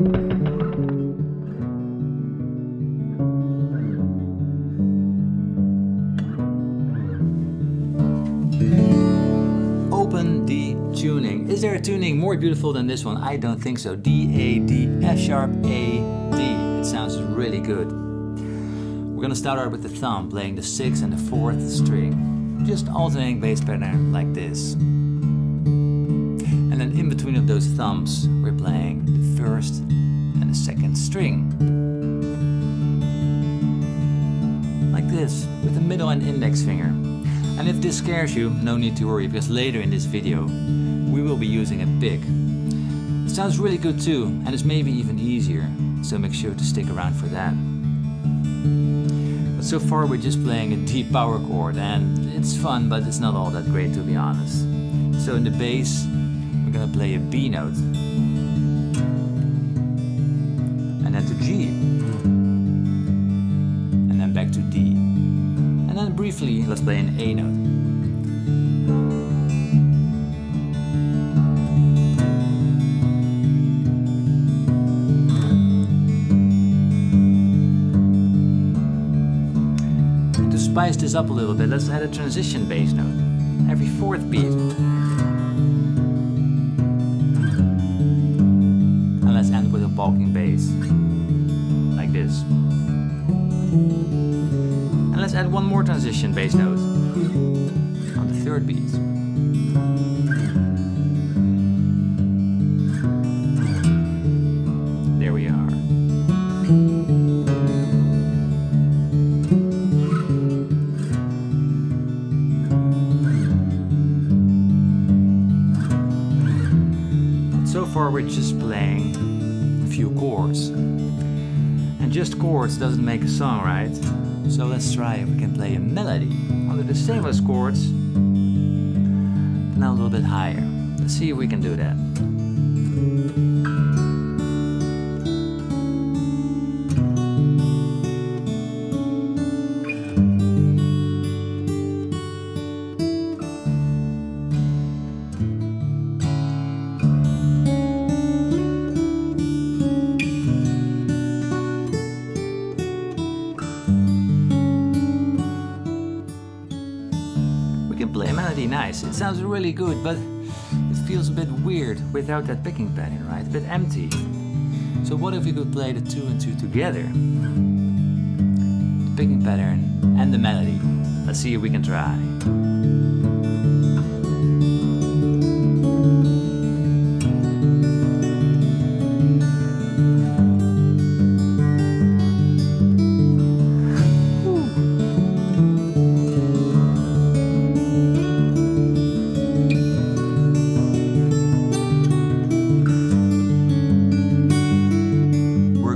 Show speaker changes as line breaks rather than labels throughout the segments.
Open D tuning. Is there a tuning more beautiful than this one? I don't think so. D, A, D, F sharp, A, D. It sounds really good. We're gonna start out with the thumb, playing the 6th and the 4th string. Just alternating bass pattern like this. And then in between of those thumbs, we're playing the 1st and the 2nd string. Like this, with the middle and index finger. And if this scares you, no need to worry, because later in this video we will be using a pick. It sounds really good too, and it's maybe even easier, so make sure to stick around for that. But so far we're just playing a D power chord, and it's fun, but it's not all that great to be honest. So in the bass we're gonna play a B note, and then to G, and then back to D. And then briefly, let's play an A note. And to spice this up a little bit, let's add a transition bass note every 4th beat. And let's end with a bulking bass, like this. And let's add one more transition bass note on the 3rd beat. There we are. So far we're just playing a few chords. And just chords doesn't make a song, right? So let's try if we can play a melody under the same as chords, but now a little bit higher. Let's see if we can do that. Play a melody nice. It sounds really good, but it feels a bit weird without that picking pattern, right? A bit empty. So what if we could play the 2 and 2 together? The picking pattern and the melody. Let's see if we can try.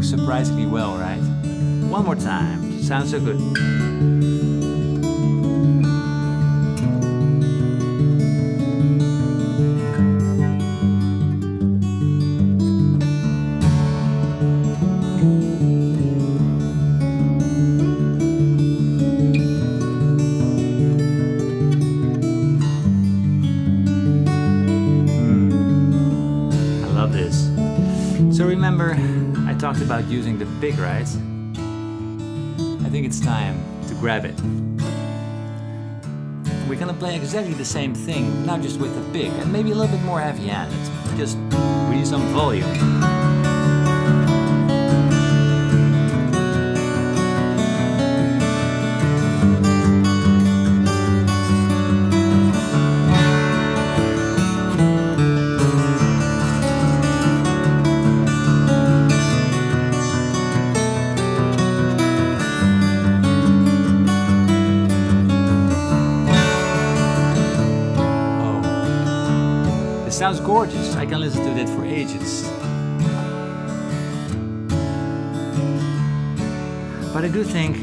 Surprisingly well, right? One more time. Sounds so good. I love this. So remember, I talked about using the pick, right? I think it's time to grab it. We're gonna play exactly the same thing, now just with the pick, and maybe a little bit more heavy-handed. Just really some volume. Sounds gorgeous. I can listen to that for ages. But I do think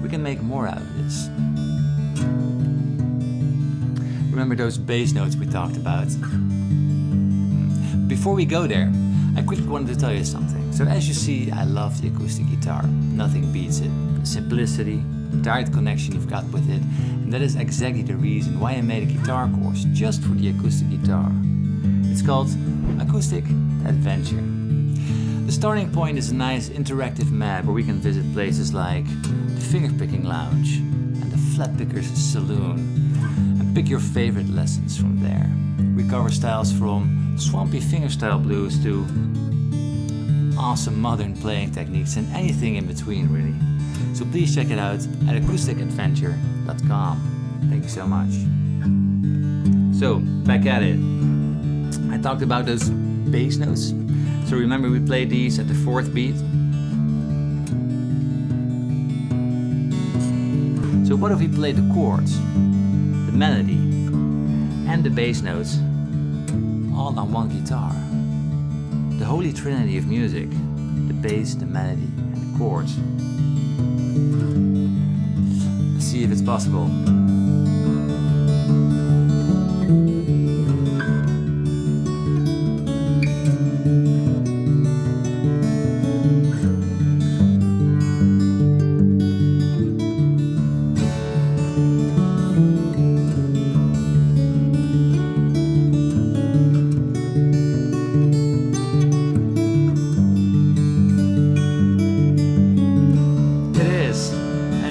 we can make more out of this. Remember those bass notes we talked about? Before we go there, I quickly wanted to tell you something. So as you see, I love the acoustic guitar. Nothing beats it. The simplicity, the direct connection you've got with it. And that is exactly the reason why I made a guitar course just for the acoustic guitar. It's It's called Acoustic Adventure. The starting point is a nice interactive map where we can visit places like the Fingerpicking Lounge and the Flatpickers Saloon and pick your favorite lessons from there. We cover styles from swampy fingerstyle blues to awesome modern playing techniques and anything in between, really. So please check it out at acousticadventure.com. Thank you so much. So, back at it. I talked about those bass notes. So remember, we played these at the 4th beat. So what if we played the chords, the melody, and the bass notes all on one guitar? The holy trinity of music: the bass, the melody, and the chords. Let's see if it's possible.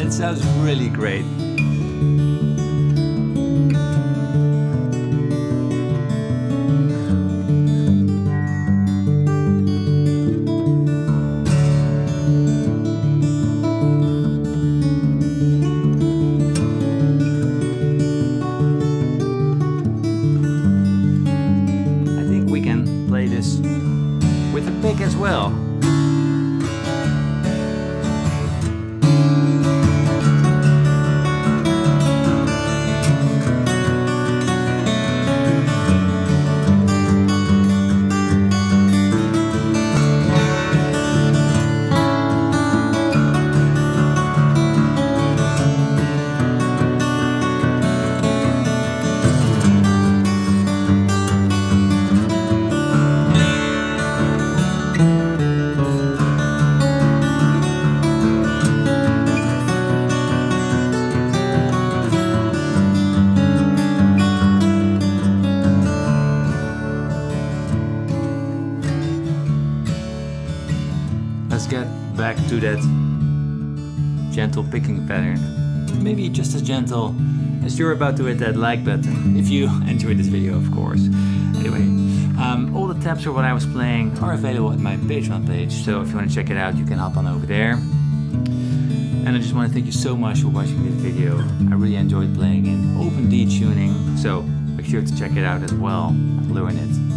It sounds really great. I think we can play this with a pick as well. Let's get back to that gentle picking pattern. Maybe just as gentle as you're about to hit that like button, if you enjoyed this video, of course. Anyway, all the tabs for what I was playing are available at my Patreon page, so if you want to check it out, you can hop on over there. And I just want to thank you so much for watching this video. I really enjoyed playing in open D tuning, so make sure to check it out as well and learn it.